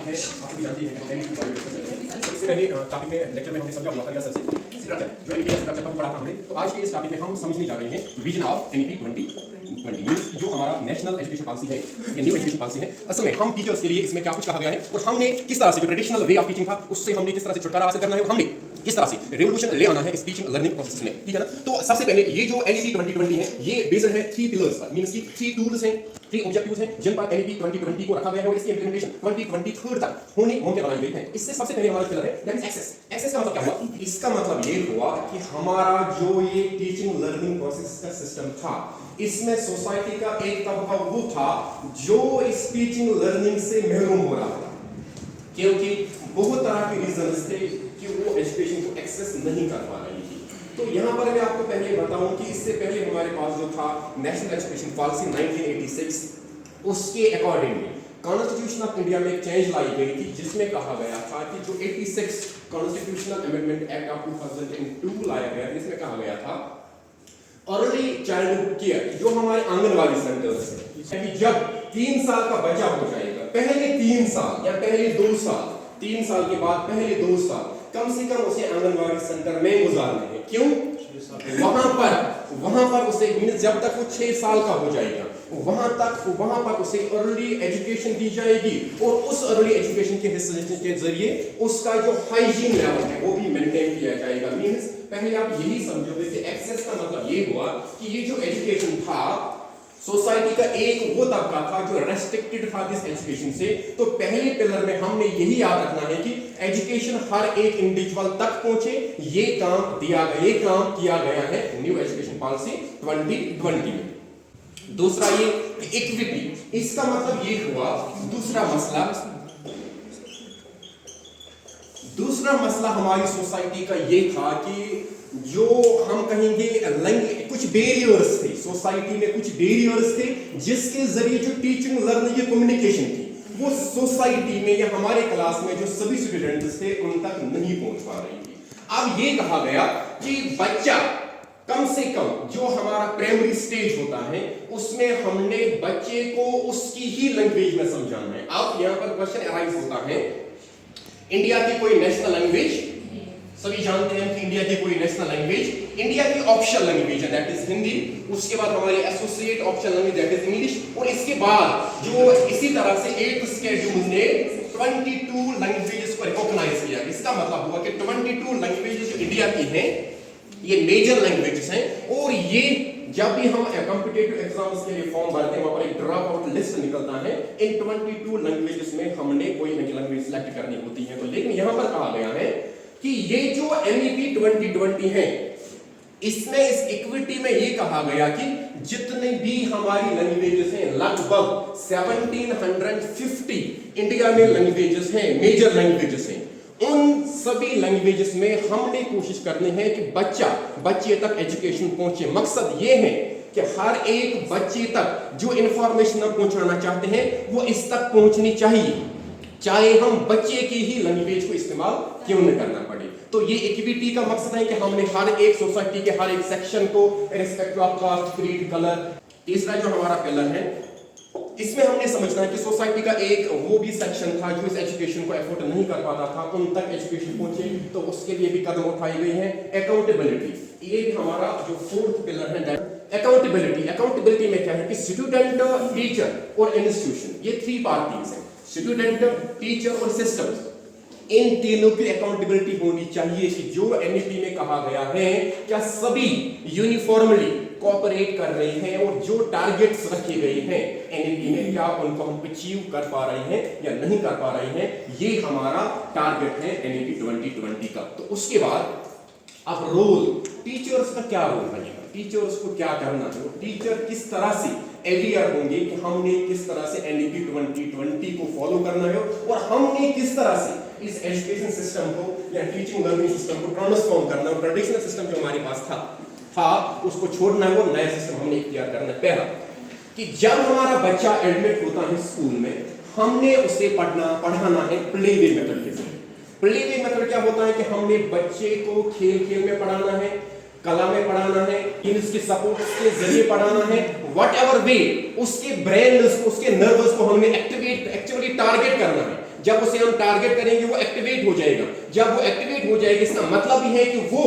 Topic है, आप भी जानते हैं इससे पहले टॉपिक में लेक्चर में हमने समझा हुआ था या सबसे स्ट्रक्चर जो एनईपी स्ट्रक्चर पर पढ़ा था हमने। तो आज के इस टॉपिक में हम समझने जा रहे हैं विजन ऑफ एनईपी 2020 जो हमारा नेशनल एजुकेशन पॉलिसी है, ये न्यू एजुकेशन पॉलिसी है। असल में हम टीचर्स के लिए इसमें क्या कुछ कहा गया है और हमने किस तरह से जो ट्रेडिशनल वे ऑफ टीचिंग था उससे हमने किस तरह से छुटकारा हासिल करना है और हमने किस तरह से रेवोल्यूशन ले आना है इस टीचिंग लर्निंग प्रोसेस में, ठीक है ना। तो सबसे पहले ये जो एनईपी 2020 है ये बेस्ड है 3 पिलर्स पर, मींस की 3 टूल्स हैं, 3 ऑब्जेक्टिव्स हैं जिन पर एनईपी 2020 को रखा गया है और इसकी इंप्लीमेंटेशन 2023 तक होने मुमकिन बनाई गई है। इससे सबसे पहले हमारा पिलर है दैट इज एक्सेस। एक्सेस का मतलब क्या हुआ? इसका मतलब ये हुआ कि हमारा जो ये टीचिंग लर्निंग प्रोसेस का सिस्टम था इसमें सोसाइटी का एक तबका वो था जो इस टीचिंग लर्निंग से महरूम हो रहा था, क्योंकि बहुत तरह के रीजंस थे कि वो एजुकेशन को एक्सेस नहीं कर पा रही थी। तो यहाँ पर मैं आपको पहले बताऊं कि इससे पहले हमारे पास जो था नेशनल एजुकेशन पॉलिसी 1986 उसके अकॉर्डिंगली कॉन्स्टिट्यूशन ऑफ इंडिया में एक चेंज लाई गई थी जिसमें कहा गया था कि जो 86 कॉन्स्टिट्यूशनल अमेंडमेंट एक्ट ऑफ 2002 लाया गया था इसमें कहा गया था अर्ली चाइल्डहुड केयर जो हमारे आंगनवाड़ी सेंटर्स है कि जब 3 साल का बच्चा हो जाएगा पहले 3 साल या पहले 2 साल 3 साल के बाद पहले 2 साल कम से कम उसे आंगनवाड़ी सेंटर में गुजारने हैं। क्यों? वहां पर उसे जब तक वो 6 साल का हो जाएगा वहां पर उसे अर्ली एजुकेशन दी जाएगी और उस अर्ली एजुकेशन के हिस्से के जरिए उसका जो हाइजीन लेवल है वो भी मेंटेन किया जाएगा। मींस पहले आप यही समझोगे कि एक्सेस का मतलब ये हुआ कि ये जो एजुकेशन था सोसाइटी का एक वो तबका था जो रेस्ट्रिक्टेड था दिस एजुकेशन से। तो पहले पिलर में हमने यही याद रखना है कि एजुकेशन हर एक इंडिविजुअल तक पहुंचे, ये काम किया गया है न्यू एजुकेशन पॉलिसी 2020 में। दूसरा ये इक्विटी, इसका मतलब ये हुआ दूसरा मसला हमारी सोसाइटी का ये था कि जो हम कहेंगे कुछ बैरियर्स थे सोसाइटी में, कुछ बैरियर्स थे जिसके जरिए जो टीचिंग लर्निंग या कम्युनिकेशन थी वो सोसाइटी में या हमारे क्लास में जो सभी स्टूडेंट्स थे उन तक नहीं पहुंच पा रही थी। अब ये कहा गया कि बच्चा कम से कम जो हमारा प्राइमरी स्टेज होता है उसमें हमने बच्चे को उसकी ही लैंग्वेज में समझाना है। अब यहाँ पर क्वेश्चन अराइज होता है इंडिया की कोई नेशनल लैंग्वेज, सभी जानते हैं कि इंडिया की कोई नेशनल लैंग्वेज, इंडिया की ऑफिशियल लैंग्वेज है दैट इज हिंदी, उसके बाद हमारी associate official language that is English, और इसके बाद जो इसी तरह से 8th शेड्यूल ने 22 लैंग्वेजेस को रिकॉग्नाइज किया। इसका मतलब हुआ कि 22 लैंग्वेजेस जो इंडिया की हैं ये मेजर लैंग्वेजेस हैं और ये जब भी हम कॉम्पिटिटिव एग्जाम्स के लिए फॉर्म भरते हैं वहां पर एक ड्रॉप आउट लिस्ट निकलता है। इन 22 लैंग्वेजेस में हमने कोई ना कोई लैंग्वेज सिलेक्ट करनी होती है। तो लेकिन यहां पर कहा गया है कि ये जो एनईपी 2020 है इसमें इस इक्विटी में ये कहा गया कि जितने भी हमारी लैंग्वेजेस हैं लगभग 1750 इंडिया में लैंग्वेजेस हैं, मेजर लैंग्वेजेस हैं, उन सभी लैंग्वेजेस में हमने कोशिश करनी है कि बच्चे तक एजुकेशन पहुंचे। मकसद ये है कि हर एक बच्चे तक जो इंफॉर्मेशन हम पहुंचाना चाहते हैं वो इस तक पहुंचनी चाहिए, चाहे हम बच्चे की ही लैंग्वेज को इस्तेमाल क्यों न करना पड़े। तो ये इक्विटी का मकसद है कि हमने हर एक सोसाइटी के हर एक सेक्शन को respect of caste, creed, colour. तीसरा जो हमारा पिलर है इसमें हमने समझना है कि सोसाइटी का एक वो भी सेक्शन था जो इस एजुकेशन को एफोर्ड नहीं कर पाता था, उन तक एजुकेशन पहुंचे, तो उसके लिए भी कदम उठाई गई है। अकाउंटेबिलिटी, ये भी हमारा जो 4th पिलर है। अकाउंटेबिलिटी में क्या है कि स्टूडेंट, टीचर और इंस्टीट्यूशन, ये 3 पार्टीज हैं, स्टूडेंट, टीचर और सिस्टम्स, इन तीनों की अकाउंटेबिलिटी होनी चाहिए कि जो एनईपी में कहा गया है क्या सभी यूनिफॉर्मली कोऑपरेट कर रहे हैं और जो टारगेट्स रखे गए हैं एनईपी में क्या उनको हम अचीव कर पा रहे हैं या नहीं कर पा रहे हैं, ये हमारा टारगेट है एनईपी 2020 का। तो उसके बाद अब रोल, टीचर्स का क्या रोल बनेगा, टीचर्स को क्या करना है, टीचर किस तरह से अवेयर होंगे कि हमने किस तरह से एनईपी 2020 को फॉलो करना है और हमने किस तरह से इस एजुकेशन सिस्टम को या टीचिंग लर्निंग सिस्टम को ट्रांसफॉर्म करना है। ट्रेडिशनल सिस्टम जो हमारे पास था उसको छोड़ना है, वो नया सिस्टम हमने इख्तियार करना है। पहला कि जब हमारा बच्चा एडमिट होता है स्कूल में हमने उसे पढ़ाना है प्ले वे मेथड के जरिए। प्ले वे मेथड क्या होता है कि हमने बच्चे को खेल खेल में पढ़ाना है, कला में पढ़ाना है, उसके सपोर्ट के जरिए पढ़ाना है, वट एवर वे उसके ब्रेन उसके नर्वस को हमें एक्चुअली टारगेट करना है। जब उसे हम टारगेट करेंगे वो एक्टिवेट हो जाएगा। जब वो एक्टिवेट हो जाएगा इसका मतलब ये है कि वो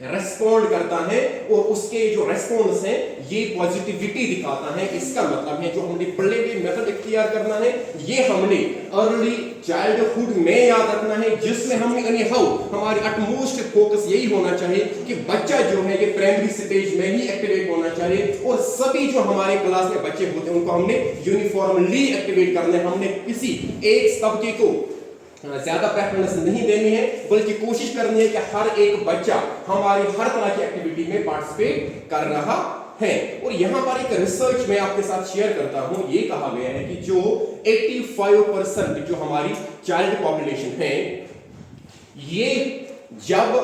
रेस्पॉन्ड करता है और उसके जो रेस्पॉन्स है ये पॉजिटिविटी दिखाता है। इसका मतलब है जो हमने प्ले वे मेथड इख्तियार करना है ये हमने अर्ली चाइल्डहुड में याद रखना है, जिसमें हमने एनी हाउ हमारी अटमोस्ट फोकस यही होना चाहिए कि बच्चा जो है ये प्राइमरी स्टेज में ही एक्टिवेट होना चाहिए और सभी जो हमारे क्लास में बच्चे होते हैं उनको हमने यूनिफॉर्मली एक्टिवेट करना है। हमने किसी एक तबके को ज्यादा प्रेफरेंस नहीं देनी है, बल्कि कोशिश करनी है कि हर एक बच्चा हमारी हर तरह की एक्टिविटी में पार्टिसिपेट कर रहा है। और यहां पर एक रिसर्च में आपके साथ शेयर करता हूं, ये कहा गया है कि जो 85% जो हमारी चाइल्ड पॉपुलेशन है ये जब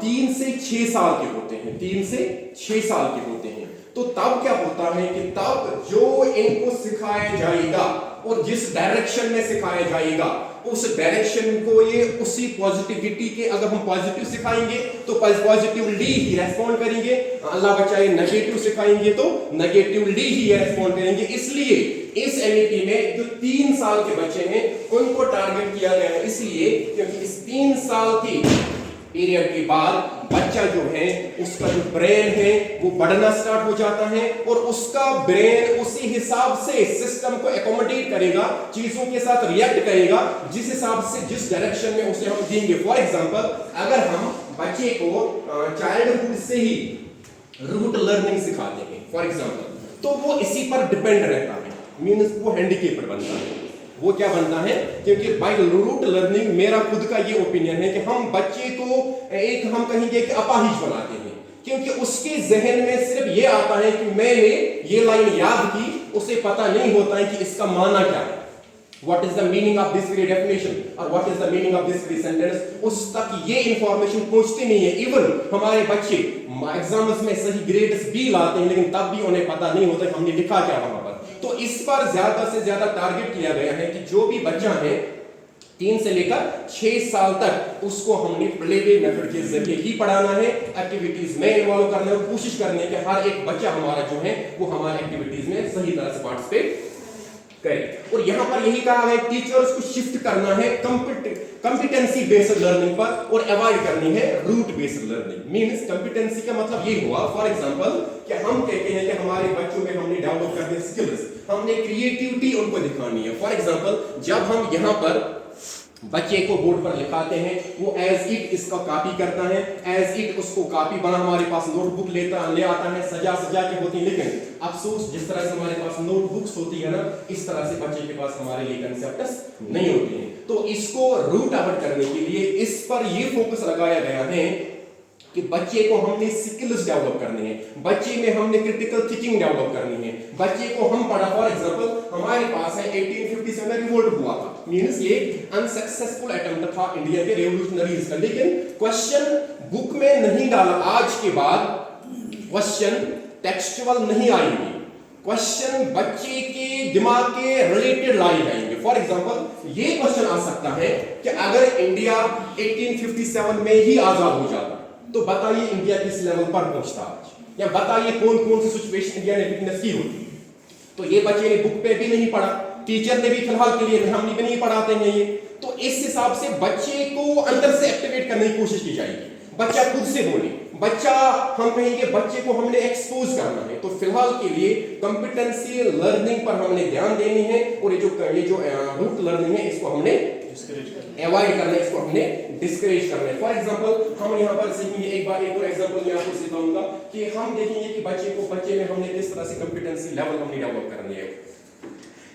3 से 6 साल के होते हैं, 3 से 6 साल के होते हैं, तो तब क्या होता है कि तब जो इनको सिखाया जाएगा और जिस डायरेक्शन में सिखाया जाएगा उस डायरेक्शन को ये उसी पॉजिटिविटी के, अगर हम पॉजिटिव सिखाएंगे तो पॉजिटिवली ही रेस्पॉन्ड करेंगे, अल्लाह बचाए नेगेटिव सिखाएंगे तो नेगेटिवली ही रेस्पॉन्ड करेंगे। इसलिए इस एनईपी में जो 3 साल के बच्चे हैं उनको टारगेट किया गया है, इसलिए क्योंकि इस 3 साल की पीरियड के बाद बच्चा जो है उसका जो ब्रेन है वो बढ़ना स्टार्ट हो जाता है और उसका ब्रेन उसी हिसाब से सिस्टम को एकोमोडेट करेगा, चीजों के साथ रिएक्ट करेगा जिस हिसाब से जिस डायरेक्शन में उसे हम देंगे। फॉर एग्जांपल अगर हम बच्चे को चाइल्डहुड से ही रूट लर्निंग सिखाते हैं फॉर एग्जांपल, तो वो इसी पर डिपेंड रहता है, मींस वो हैंडीकैप बनता है। वो क्या बनता है, क्योंकि बाय रूट लर्निंग मेरा खुद का ये ओपिनियन है कि हम बच्चे को एक हम कहेंगे कि अपाहिज बनाते हैं, क्योंकि उसके जहन में सिर्फ ये आता है कि मैंने ये लाइन याद की, उसे पता नहीं होता है कि इसका माना क्या है, what is the meaning of this very definition और what is the meaning of this very sentence, उस तक ये इंफॉर्मेशन पहुंचती नहीं है। इवन हमारे बच्चे एग्जाम्स में सही ग्रेड्स भी लाते हैं लेकिन तब भी उन्हें पता नहीं होता कि हमने लिखा क्या वहां पर। तो इस पर ज्यादा से ज्यादा टारगेट किया गया है कि जो भी बच्चा है 3 से लेकर 6 साल तक उसको हमने प्ले वे मेथड के जरिए ही पढ़ाना है, एक्टिविटीज में इन्वॉल्व करना है, कोशिश करनी है कि हर एक बच्चा हमारा जो है वो हमारी एक्टिविटीज में सही तरह से पार्टिसिपेट करे। और यहां पर यही कहा है टीचर्स को शिफ्ट करना है कंपिटेंसी बेस्ड लर्निंग पर और अवॉइड करनी है rote based learning. Means competency का मतलब ये हुआ फॉर एग्जांपल कि हम कहते हैं कि हमारे बच्चों में हमने डेवलप करने स्किल्स, हमने क्रिएटिविटी उनको दिखानी है। फॉर एग्जांपल जब हम यहां पर बच्चे को बोर्ड पर लिखाते हैं वो एज इट इसका कॉपी करता है, एज इट उसको कॉपी बना हमारे पास नोटबुक ले आता है, सजा के होती है, लेकिन अफसोस जिस तरह से हमारे पास नोटबुक्स होती है ना इस तरह से बच्चे के पास हमारे लिए कंसेप्ट्स नहीं होते हैं। तो इसको रूट आउट करने के लिए इस पर ये फोकस लगाया गया है कि बच्चे को हमने स्किल्स डेवलप करने हैं, बच्चे में हमने क्रिटिकल थिंकिंग डेवलप करनी है। बच्चे को हम पढ़ा फॉर एग्जांपल हमारे पास है 1857 में रिवोल्ट हुआ था, मींस ये अनसक्सेसफुल अटेम्प्ट था इंडिया के रेवोल्यूशनरीज का, लेकिन क्वेश्चन बुक में नहीं डाला। आज के बाद क्वेश्चन टेक्सचुअल नहीं आएंगे, क्वेश्चन बच्चे के दिमाग के रिलेटेड लाए जाएंगे। फॉर एग्जांपल ये क्वेश्चन आ सकता है कि अगर इंडिया 1857 में ही आजाद हो जाता तो बताइए इंडिया किस लेवल पर पहुंचता आज, या बताइए कौन कौन सी सिचुएशन इंडिया ने विटनेस की होती। तो ये बच्चे ने बुक पे भी नहीं पढ़ा, टीचर ने भी फिलहाल के लिए हम भी नहीं पढ़ाते हैं ये। तो इस हिसाब से बच्चे को अंदर से एक्टिवेट करने की कोशिश की जाएगी, बच्चा खुद से बोले, बच्चा हम कहेंगे बच्चे को हमने एक्सपोज करना है। तो फिलहाल के लिए कंपिटेंसी लर्निंग पर हमने ध्यान देनी है और ये जो रूट लर्निंग है इसको हमने अवॉइड करना है, इसको हमने डिस्करेज करना है। फॉर एग्जांपल हम यहाँ पर सीखेंगे, एक बार एक और एग्जांपल मैं आपको सिखाऊंगा कि हम देखेंगे कि बच्चे में हमने किस तरह से कंपिटेंसी लेवल हमने डेवलप करनी है।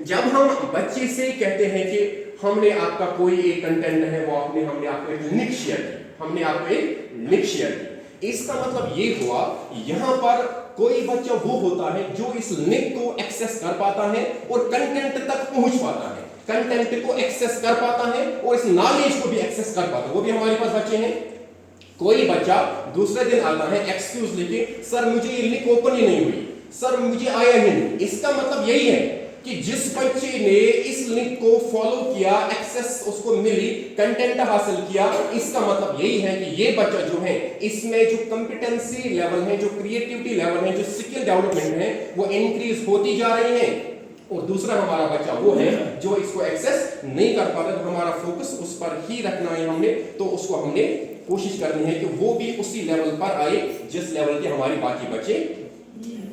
जब हम बच्चे से कहते हैं कि हमने आपका कोई एक कंटेंट है वो हमने आपको एक लिंक शेयर की, हमने आपको एक लिंक शेयर की, इसका मतलब ये हुआ यहाँ पर कोई बच्चा वो होता है जो इस लिंक को एक्सेस कर पाता है और कंटेंट तक पहुंच पाता है, कंटेंट को एक्सेस कर पाता है और इस नॉलेज को भी एक्सेस कर पाता है। वो भी हमारे पास बच्चे हैं। कोई बच्चा दूसरे दिन आता है एक्सक्यूज लेके, सर मुझे ये लिंक ओपन ही नहीं हुई, सर मुझे आया ही नहीं। इसका मतलब यही है कि जिस बच्चे ने इस लिंक को फॉलो किया, एक्सेस उसको मिली, कंटेंट हासिल किया, इसका मतलब यही है कि ये बच्चा जो है इसमें जो कॉम्पिटेंसी लेवल है, जो क्रिएटिविटी लेवल है, जो स्किल डेवलपमेंट है वो इंक्रीज होती जा रही है। और दूसरा हमारा बच्चा वो है जो इसको एक्सेस नहीं कर पाता, तो हमारा फोकस उस पर ही रखना है हमने, तो उसको हमने कोशिश करनी है कि वो भी उसी लेवल पर आए जिस लेवल के हमारे बाकी बच्चे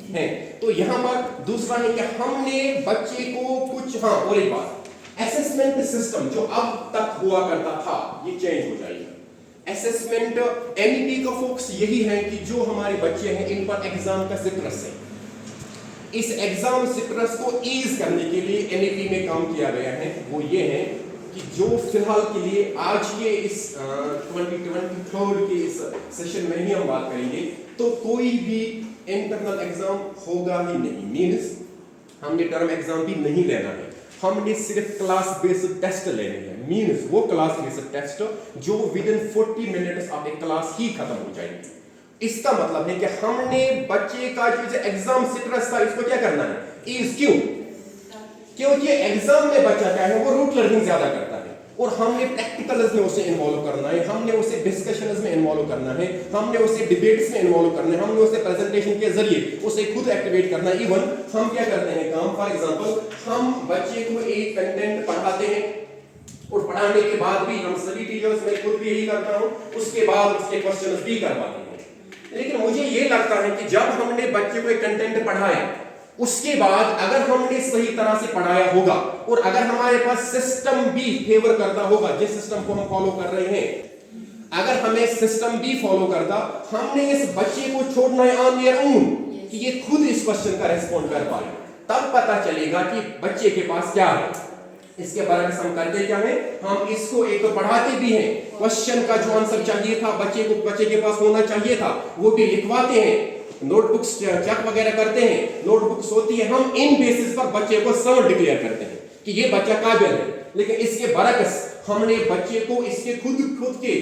हैं। तो यहां पर दूसरा है कि हमने बच्चे को कुछ, हाँ और एक बात, असेसमेंट सिस्टम जो अब तक हुआ करता था ये चेंज हो जाएगा। असेसमेंट एनईपी का फोकस यही है कि जो हमारे बच्चे हैं इन पर एग्जाम का सिट्रस है, इस एग्जाम सिट्रस को ईज करने के लिए एनईपी में काम किया गया है। वो ये है कि जो फिलहाल के लिए आज के इस 2023 के इस सेशन में ही हम बात करेंगे, तो कोई भी इंटरनल एग्जाम होगा ही नहीं। मींस हमने टर्म एग्जाम भी नहीं लेना है, हमने सिर्फ क्लास बेस्ड टेस्ट लेने हैं। मींस वो क्लास बेस्ड टेस्ट जो within 40 minutes of a class ही खत्म हो जाएंगे। इसका मतलब है कि हमने बच्चे का जो एग्जाम सिट्रस था इसको क्या करना है, इज क्यों, क्योंकि एग्जाम में बच्चा क्या है वो रूट लर्निंग ज्यादा करता है, और हमने प्रैक्टिकल्स में उसे इन्वॉल्व करना है, हमने उसे डिस्कशंस में इन्वॉल्व करना है, हमने उसे डिबेट्स में इन्वॉल्व करना है, हमने उसे प्रेजेंटेशन के जरिए उसे खुद एक्टिवेट करना है। इवन हम क्या करते हैं काम, फॉर एग्जांपल हम बच्चे को एक कंटेंट पढ़ाते हैं और पढ़ाने के बाद भी हम सभी टीचर्स, मैं खुद भी यही करता हूं, उसके बाद उसके क्वेश्चंस भी करवाते हैं। लेकिन मुझे ये लगता है कि जब हमने बच्चे को एक कंटेंट पढ़ाया उसके बाद अगर हमने सही तरह से पढ़ाया होगा और अगर हमारे पास सिस्टम भी फेवर करता होगा, जिस सिस्टम को हम फॉलो कर रहे हैं, अगर हमें सिस्टम भी फॉलो करता, हमने इस बच्चे को छोड़ना है ऑन देयर ओन कि ये खुद इस क्वेश्चन का रिस्पॉन्ड कर पाए, तब पता चलेगा कि बच्चे के पास क्या है। इसके बरअक्स हम करते क्या है, हम इसको एक तो पढ़ाते भी हैं, क्वेश्चन का जो आंसर चाहिए था बच्चे को, बच्चे के पास होना चाहिए था, वो भी लिखवाते हैं, नोटबुक्स चेक वगैरह करते हैं, नोटबुक्स होती है, हम इन बेसिस पर बच्चे को सर्व डिक्लेयर करते हैं कि ये बच्चा काबिल है। लेकिन इसके बरअक्स हमने बच्चे को इसके खुद के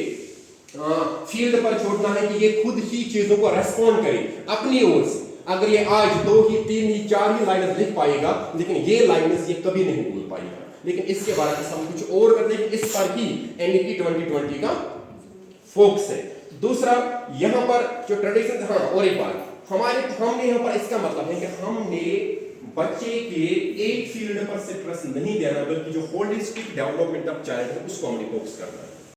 फील्ड पर छोड़ना है कि ये खुद ही चीजों को रेस्पॉन्ड करे अपनी ओर से। अगर ये आज 2 ही 3 ही 4 ही लाइनें लिख पाएगा, लेकिन ये लाइनें ये कभी नहीं बोल पाएगा। लेकिन इसके बारे में हम कुछ और करते हैं, इस पर ही एनईपी 2020 का फोकस है। दूसरा यहां पर जो ट्रेडिशन, हाँ और एक बात, हमने यहां पर इसका मतलब है कि हमने बच्चे के एक फील्ड पर सिर्फ नहीं देना, बल्कि जो होलिस्टिक डेवलपमेंट ऑफ चाइल्ड है उसको हमने फोकस करना है।